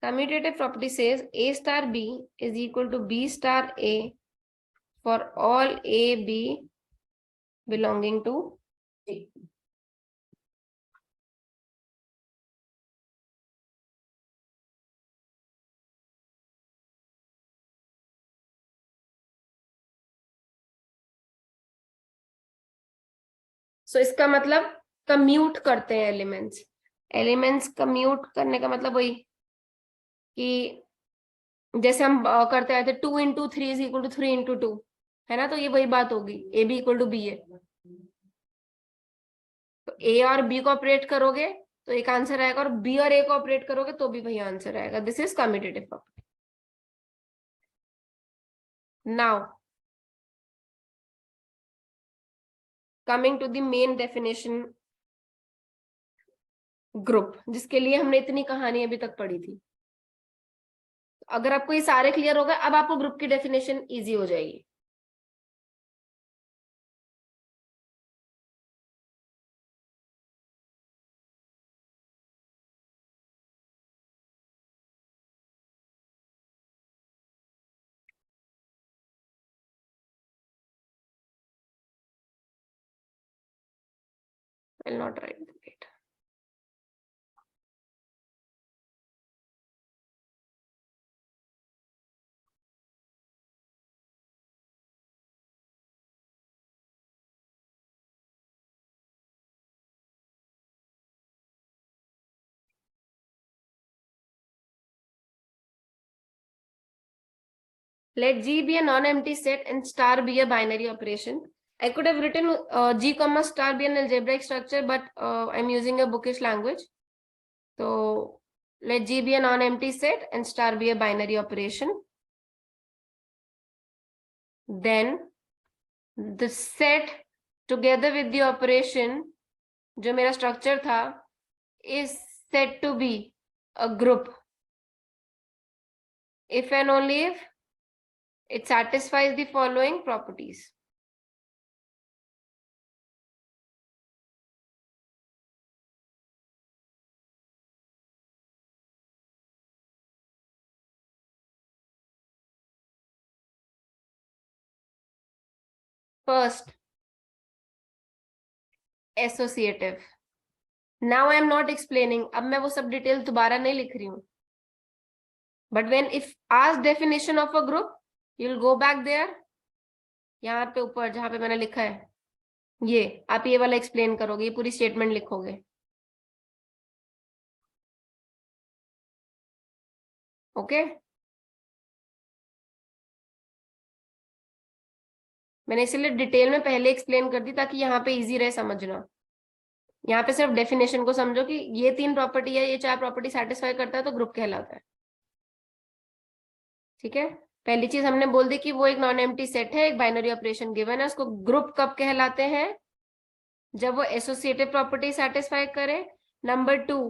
Commutative property says A star B is equal to B star A for all A, B belonging to G. So इसका मतलब commute करते हैं elements. Elements commute करने का मतलब वही कि जैसे हम करते आए थे 2 into 3 is equal to 3 into 2, है ना. तो ये वही बात होगी, A B equal to B है, तो ए और बी को ऑपरेट करोगे तो एक आंसर आएगा और बी और ए को ऑपरेट करोगे तो भी वही आंसर आएगा. This is commutative property. Now coming to the main definition group, जिसके लिए हमने इतनी कहानी अभी तक पढ़ी थी. अगर आपको ये सारे क्लियर हो गए अब आपको ग्रुप की डेफिनेशन इजी हो जाएगी. I'll not write the date. Let G be a non-empty set and star be a binary operation. I could have written G comma star be an algebraic structure, but I'm using a bookish language. So let G be a non-empty set and star be a binary operation. then the set together with the operation, जो मेरा structure था, is said to be a group if and only if it satisfies the following properties. First, associative. Now I am not explaining. अब मैं वो सब detail दोबारा नहीं लिख रही हूँ. But when if asked definition of a group, you'll go back there. यहाँ पे ऊपर जहाँ पे मैंने लिखा है, ये आप ये वाला एक्सप्लेन करोगे, ये पूरी स्टेटमेंट लिखोगे. ओके? मैंने इसलिए डिटेल में पहले एक्सप्लेन कर दी ताकि यहाँ पे इजी रहे समझना. यहाँ पे सिर्फ डेफिनेशन को समझो कि ये 3 प्रॉपर्टी है, ये 4 प्रॉपर्टी सेटिस्फाई करता है तो ग्रुप कहलाता है. ठीक है? पहली चीज हमने बोल दी कि वो एक नॉन एम्प्टी सेट है, एक बाइनरी ऑपरेशन गिवन है. उसको ग्रुप कब कहलाते हैं? जब वो एसोसिएटिव प्रॉपर्टी सेटिस्फाई करे. नंबर 2,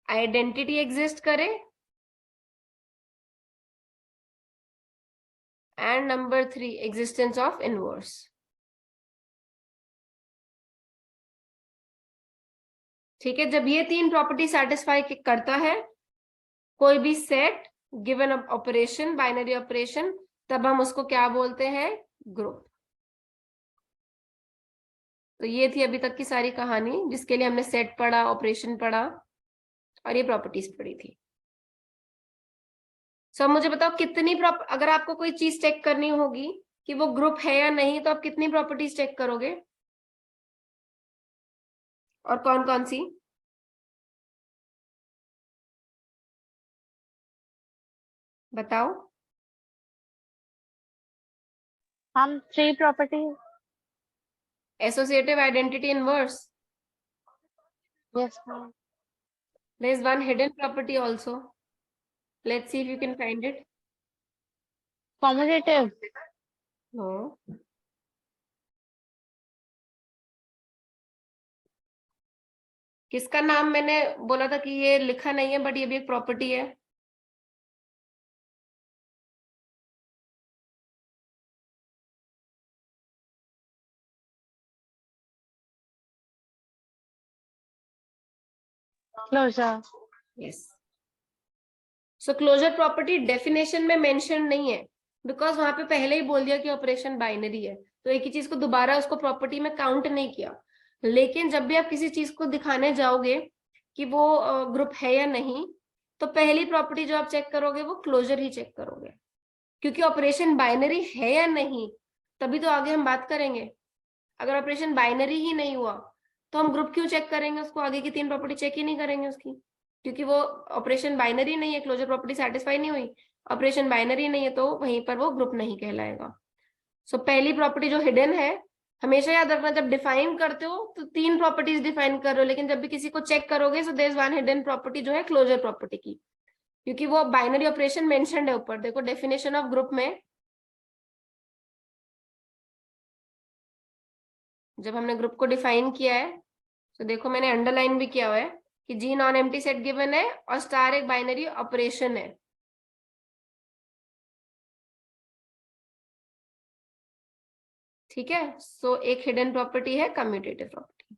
आइडेंटिटी एग्जिस्ट करे. And number 3, existence of inverse. ठीक है? जब ये 3 प्रॉपर्टी सेटिस्फाई करता है कोई भी set, given operation, binary operation, तब हम उसको क्या बोलते हैं? ग्रुप. तो ये थी अभी तक की सारी कहानी, जिसके लिए हमने सेट पढ़ा, ऑपरेशन पढ़ा और ये प्रॉपर्टीज पढ़ी थी. सो मुझे बताओ कितनी अगर आपको कोई चीज चेक करनी होगी कि वो ग्रुप है या नहीं, तो आप कितनी प्रॉपर्टीज चेक करोगे और कौन कौन सी? बताओ. हम 3 property. Associative, identity, inverse. Yes ma'am. There is one hidden property also. Let's see if you can find it. Commutative. No. किसका नाम मैंने बोला था कि ये लिखा नहीं है बट ये भी एक प्रॉपर्टी है? क्लोजर. यस. सो क्लोजर प्रॉपर्टी डेफिनेशन में मेंशन नहीं है, बिकॉज वहां पे पहले ही बोल दिया कि ऑपरेशन बाइनरी है, तो एक ही चीज को दोबारा उसको प्रॉपर्टी में काउंट नहीं किया. लेकिन जब भी आप किसी चीज को दिखाने जाओगे कि वो ग्रुप है या नहीं, तो पहली प्रॉपर्टी जो आप चेक करोगे वो क्लोजर ही चेक करोगे, क्योंकि ऑपरेशन बाइनरी है या नहीं तभी तो आगे हम बात करेंगे. अगर ऑपरेशन बाइनरी ही नहीं हुआ तो हम ग्रुप क्यों चेक करेंगे उसको? आगे की 3 प्रॉपर्टी चेक ही नहीं करेंगे उसकी, क्योंकि वो ऑपरेशन बाइनरी नहीं है, क्लोजर प्रॉपर्टी सेटिस्फाई नहीं हुई, ऑपरेशन बाइनरी नहीं है, तो वहीं पर वो ग्रुप नहीं कहलाएगा. सो पहली प्रॉपर्टी जो हिडन है, हमेशा याद रखना, जब डिफाइन करते हो तो 3 प्रॉपर्टीज डिफाइन कर रहे हो, लेकिन जब भी किसी को चेक करोगे so there is one hidden property जो है क्लोजर प्रॉपर्टी की, क्योंकि वो बाइनरी ऑपरेशन मेंशन्ड है ऊपर. देखो डेफिनेशन ऑफ ग्रुप में जब हमने ग्रुप को डिफाइन किया है तो देखो मैंने अंडरलाइन भी किया हुआ है कि जी नॉन एम्प्टी सेट गिवन है और स्टार एक बाइनरी ऑपरेशन है. ठीक है? सो एक हिडन प्रॉपर्टी है कम्यूटेटिव प्रॉपर्टी.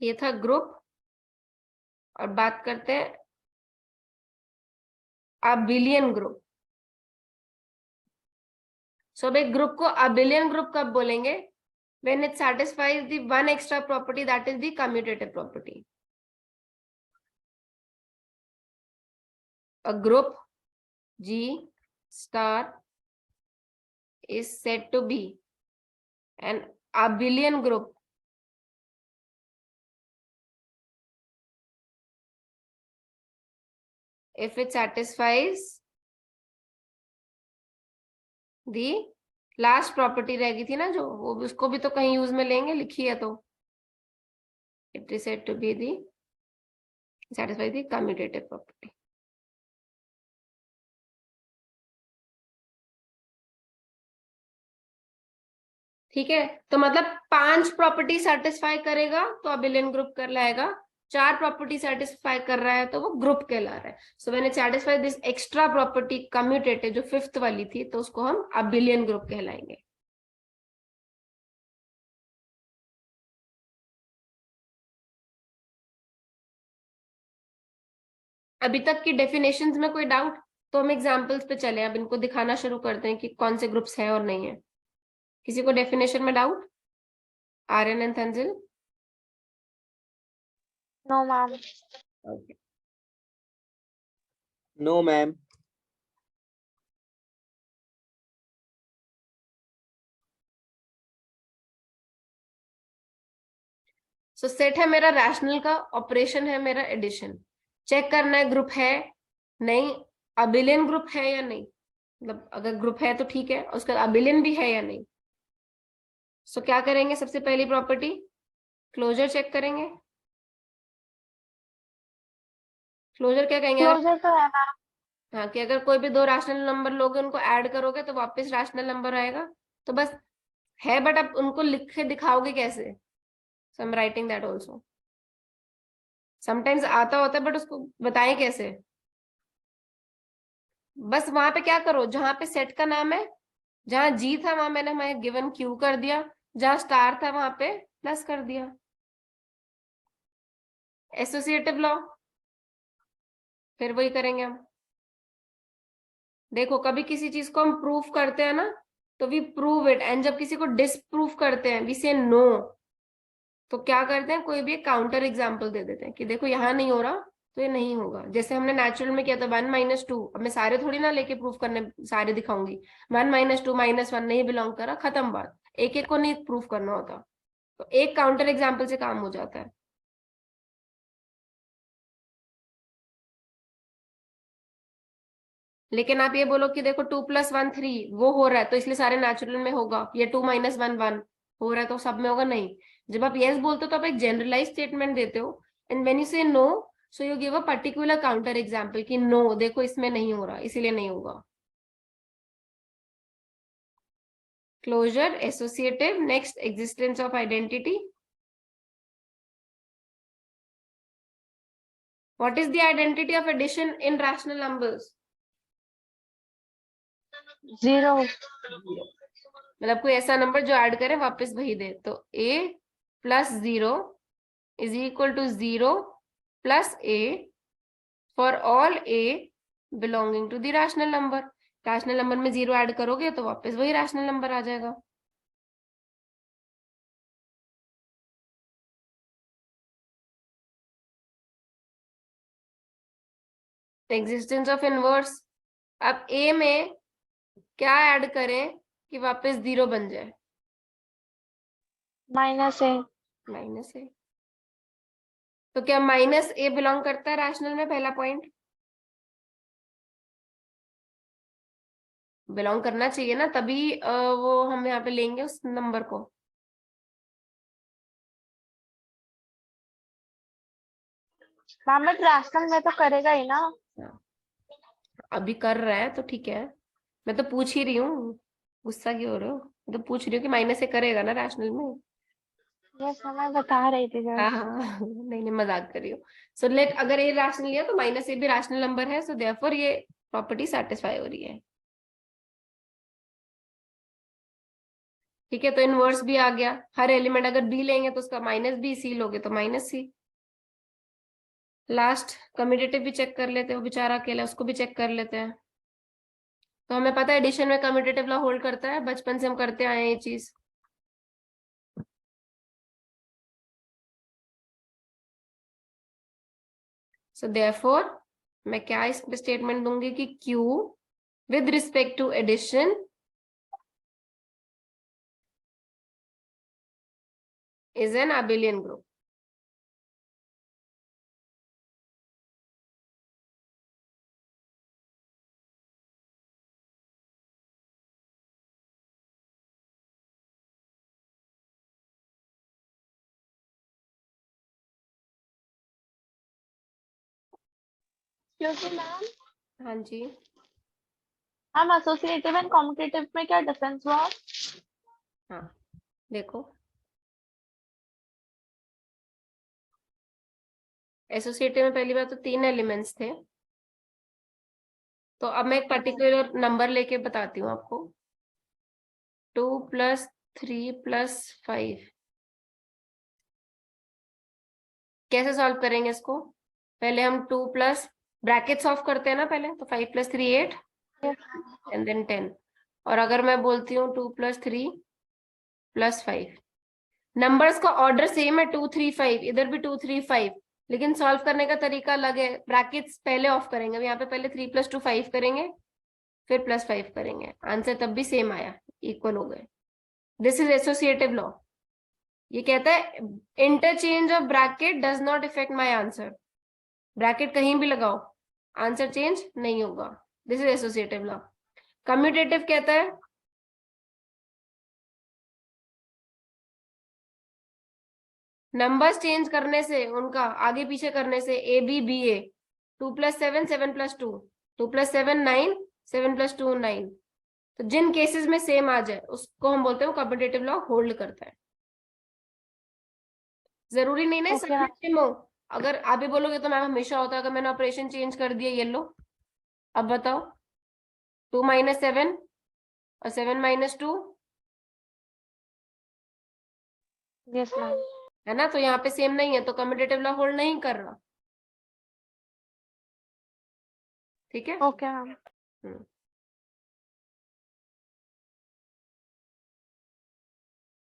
ये था ग्रुप. और बात करते हैं अबिलियन ग्रुप. सो अब एक ग्रुप को अबिलियन ग्रुप कब बोलेंगे? when it satisfies the one extra property, that is the commutative property. A group G star is said to be an abelian group if it satisfies the last property रह गई थी ना, जो वो उसको भी तो कहीं यूज में लेंगे, लिखी है तो. It is said to be the satisfy the commutative property. ठीक है, तो मतलब 5 प्रॉपर्टी सेटिस्फाई करेगा तो अबिलियन ग्रुप कहलाएगा, 4 प्रॉपर्टी सेटिस्फाई कर रहा है तो वो ग्रुप कहला रहा है. So when it satisfy this extra property commutative जो 5th वाली थी, तो उसको हम अबिलियन ग्रुप कहलाएंगे. अभी तक की डेफिनेशंस में कोई डाउट? तो हम एग्जांपल्स पे चले, अब इनको दिखाना शुरू करते हैं कि कौन से ग्रुप्स हैं और नहीं है. किसी को डेफिनेशन में doubt? Aryan and Tanzil? No, ma'am. Okay. No, ma'am. So set है मेरा रैशनल का, ऑपरेशन है मेरा एडिशन. चेक करना है ग्रुप है नहीं, अबिलियन ग्रुप है या नहीं. मतलब अगर ग्रुप है तो ठीक है, उसका अबिलियन भी है या नहीं. सो क्या करेंगे, सबसे पहली प्रॉपर्टी क्लोजर चेक करेंगे. क्लोजर क्या कहेंगे, अगर Closure तो है मैम. हाँ कि अगर कोई भी दो रैशनल नंबर लोगे उनको ऐड करोगे तो वापस रैशनल नंबर आएगा. तो बस है, बट अब उनको लिख के दिखाओगे कैसे. So I am writing that also. Sometimes आता होता है बट उसको बताएं कैसे. बस वहां पे क्या करो, जहां पे सेट का नाम है, जहां जी था वहां मैं गिवन क्यू कर दिया, जहां स्टार था वहां पे प्लस कर दिया. एसोसिएटिव लॉ फिर वही करेंगे हम. देखो कभी किसी चीज को हम प्रूफ करते हैं ना, तो वी प्रूव इट, एंड जब किसी को डिसप्रूफ करते हैं वी से नो. तो क्या करते हैं, कोई भी एक काउंटर एग्जाम्पल दे देते हैं कि देखो यहाँ नहीं हो रहा तो ये नहीं होगा. जैसे हमने नेचुरल में किया था 1 - 2. अब मैं सारे थोड़ी ना लेके प्रूफ करने सारे दिखाऊंगी. 1 - 2 -1 नहीं बिलोंग करा, खत्म बात. एक एक को नहीं प्रूफ करना होता. तो एक काउंटर एग्जाम्पल से काम हो जाता है. लेकिन आप ये बोलो कि देखो 2 + 1 3 वो हो रहा है तो इसलिए सारे नेचुरल में होगा, ये 2 - 1 1 हो रहा है तो सब में होगा, नहीं. जब आप यस बोलते हो तो आप एक जनरलाइज स्टेटमेंट देते हो, and when you say no, so you give a particular counter example कि नो देखो इसमें नहीं हो रहा इसीलिए नहीं होगा. Closure, associative, next existence of identity. What is the identity of addition in rational numbers? 0. मतलब कोई ऐसा नंबर जो ऐड करे वापस वही दे. तो a + 0 is equal to 0 + a for all a belonging to the rational number. Rational number में 0 add करोगे तो वापस वही रैशनल नंबर आ जाएगा. Existence of inverse. अब a में क्या ऐड करें कि वापस 0 बन जाए? -A. -a. तो क्या -a बिलोंग करता है रैशनल में? पहला पॉइंट बिलोंग करना चाहिए ना, तभी वो हम यहाँ पे लेंगे उस नंबर को. मैम बट रैशनल में तो करेगा ही ना. अभी कर रहा है तो ठीक है, मैं तो पूछ ही रही हूँ, गुस्सा क्यों हो रहे हो. मैं तो पूछ रही हूँ कि -a करेगा ना रैशनल में. यस मैं बता रही थी हाँ जस्ट. हाँ नहीं नहीं मजाक कर रही हूँ. सो लेट, अगर ये रैशनल लिया तो -a भी रैशनल नंबर है, सो देयरफॉर ये प्रॉपर्टी सेटिस्फाई हो रही है. ठीक है, तो इनवर्स भी आ गया. हर एलिमेंट अगर b लेंगे तो उसका -b, c लोगे तो -c. लास्ट कम्यूटेटिव भी चेक कर लेते हैं, वो बेचारा अकेला, उसको भी चेक कर लेते हैं. तो हमें पता है एडिशन में कम्यूटेटिव लॉ होल्ड करता है, बचपन से हम करते आए हैं ये चीज. सो देयरफॉर मैं क्या इस स्टेटमेंट दूंगी कि Q with respect to addition is an abelian group. Excuse me ma'am, हाँ जी, मैम एसोसिएटिव एंड कॉम्पिटिटिव में क्या डिफरेंस हुआ? हाँ देखो, एसोसिएटिव में पहली बात तो 3 एलिमेंट्स थे, तो अब मैं एक पर्टिकुलर नंबर लेके बताती हूँ आपको। 2 + 3 + 5, कैसे सॉल्व करेंगे इसको? पहले हम 2 प्लस ब्रैकेट्स ऑफ करते हैं ना पहले, तो 5 + 3 8 एंड देन 10। और अगर मैं बोलती हूँ 2 + 3 + 5, नंबर्स का ऑर्डर सेम है, 2 3 5, इधर भी 2 3 5, लेकिन सॉल्व करने का तरीका अलग है। ब्रैकेट्स पहले ऑफ करेंगे, यहाँ पे पहले 3 + 2 5 करेंगे, फिर +5 करेंगे, आंसर तब भी सेम आया, इक्वल हो गए। This is associative law. ये कहता है interchange of bracket does not effect my answer. Bracket कहीं भी लगाओ, आंसर चेंज नहीं होगा। This is associative law. Commutative कहता है नंबर्स चेंज करने से, उनका आगे पीछे करने से, ए बी बी ए, 2 + 7 7 + 2, 2 + 7 9, 7 + 2 9, तो जिन केसेस में सेम आ जाए उसको हम बोलते हैं वो कम्यूटेटिव लॉ होल्ड करता है। जरूरी नहीं ना सब ओके में सेम हो। अगर आप भी बोलोगे तो मैम हमेशा होता है, अगर मैंने ऑपरेशन चेंज कर दिया, ये लो, अब बताओ, 2 - 7 और 7 - 2, यस मैम। है ना, तो यहाँ पे सेम नहीं है, तो कम्यूटेटिव लॉ होल्ड नहीं कर रहा। ठीक है। Okay ma'am.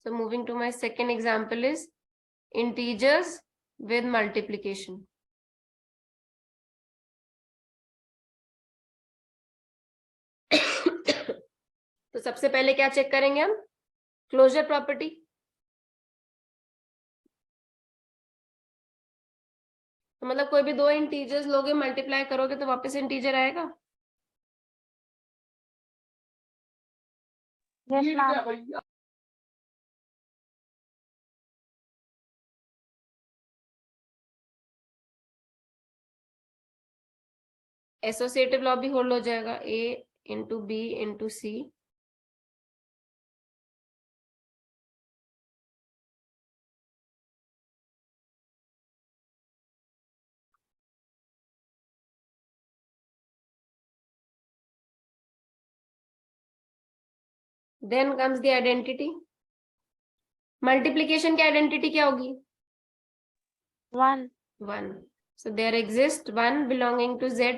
So moving to my second example is integers with multiplication. तो सबसे पहले क्या चेक करेंगे हम? Closure property. तो मतलब कोई भी दो इंटीजर्स लोगे, मल्टीप्लाई करोगे तो वापस इंटीजर आएगा। Yes ma'am. एसोसिएटिव लॉ भी होल्ड हो जाएगा, a × b × c। Then comes the identity. Multiplication की आइडेंटिटी क्या होगी? 1। 1। So there exist 1 belonging to z,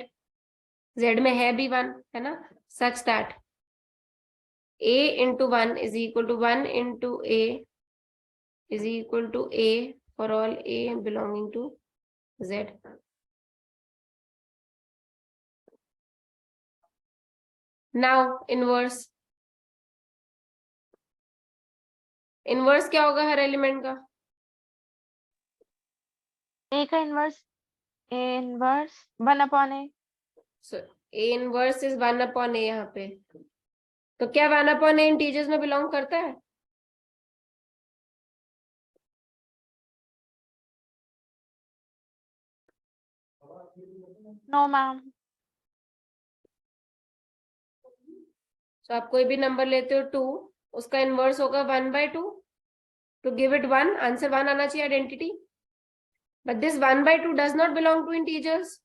z में है भी 1, है ना, such that a × 1 is equal to 1 × a is equal to a for all a belonging to z. Now inverse। Inverse क्या होगा हर एलिमेंट का? ए का inverse, A inverse 1/a। So a inverse is 1/a यहाँ पे। तो क्या 1/a इंटीजर्स में belong करता है? No ma'am. सो आप कोई भी नंबर लेते हो 2, उसका इनवर्स होगा 1/2। टू गिव इट 1, आंसर 1 आना चाहिए identity. But this 1/2 does not belong to integers,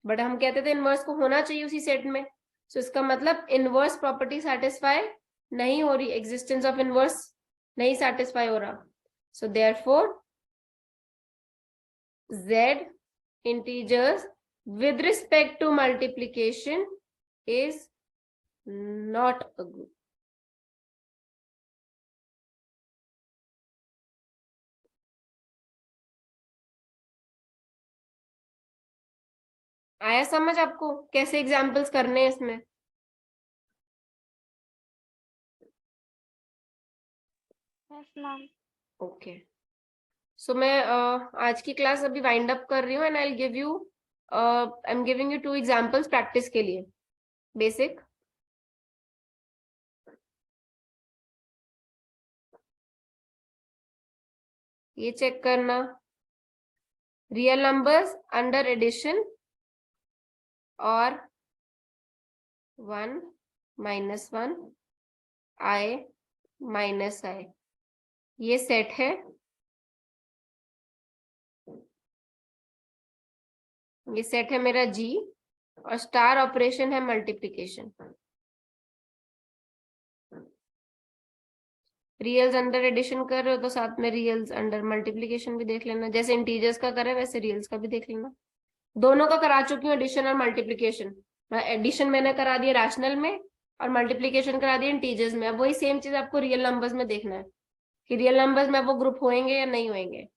but हम कहते थे इनवर्स को होना चाहिए उसी सेट में। सो इसका मतलब इनवर्स प्रॉपर्टी सेटिस्फाई नहीं हो रही, एग्जिस्टेंस ऑफ इनवर्स नहीं सेटिस्फाई हो रहा। So therefore z integers with respect to multiplication is not a group. आया समझ आपको कैसे एग्जाम्पल्स करने हैं इसमें? Yes ma'am. ओके, सो मैं आज की क्लास अभी वाइंड अप कर रही हूँ and I will give you, I am giving you 2 examples practice के लिए, बेसिक। ये चेक करना, रियल नंबर्स अंडर एडिशन और 1 माइनस 1 i माइनस i, ये सेट है। ये सेट है मेरा G, और स्टार ऑपरेशन है मल्टीप्लिकेशन। रियल्स अंडर एडिशन कर रहे हो तो साथ में रियल्स अंडर मल्टीप्लिकेशन भी देख लेना, जैसे इंटीजर्स का करे वैसे रियल्स का भी देख लेना। दोनों का करा चुकी हूँ, एडिशन और मल्टीप्लिकेशन। एडिशन मैंने करा दिया रैशनल में और मल्टीप्लिकेशन करा दिया इंटीजर्स में। अब वही सेम चीज आपको रियल नंबर्स में देखना है कि रियल नंबर्स में वो ग्रुप होंगे या नहीं होंगे।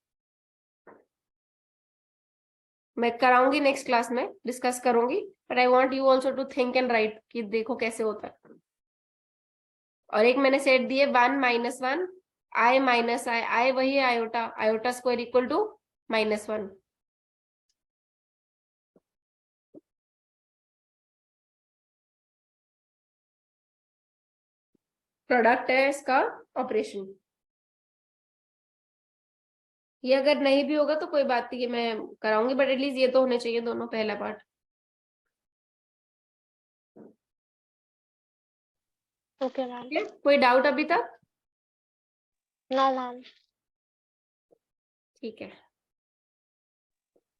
मैं कराऊंगी नेक्स्ट क्लास में, डिस्कस करूंगी, but I want you also to think and write कि देखो कैसे होता है। और एक मैंने सेट दिए 1 माइनस 1 i माइनस i वही है iota, iota square equal to -1। Product है इसका ऑपरेशन। ये अगर नहीं भी होगा तो कोई बात नहीं, मैं कराऊंगी, बट एटलीस्ट ये तो होने चाहिए दोनों, पहला पार्ट। Okay ma'am. कोई डाउट अभी तक? No ma'am. ठीक है,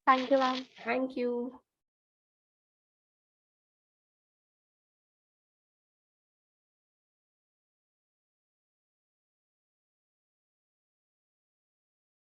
thank you ma'am. Thank you.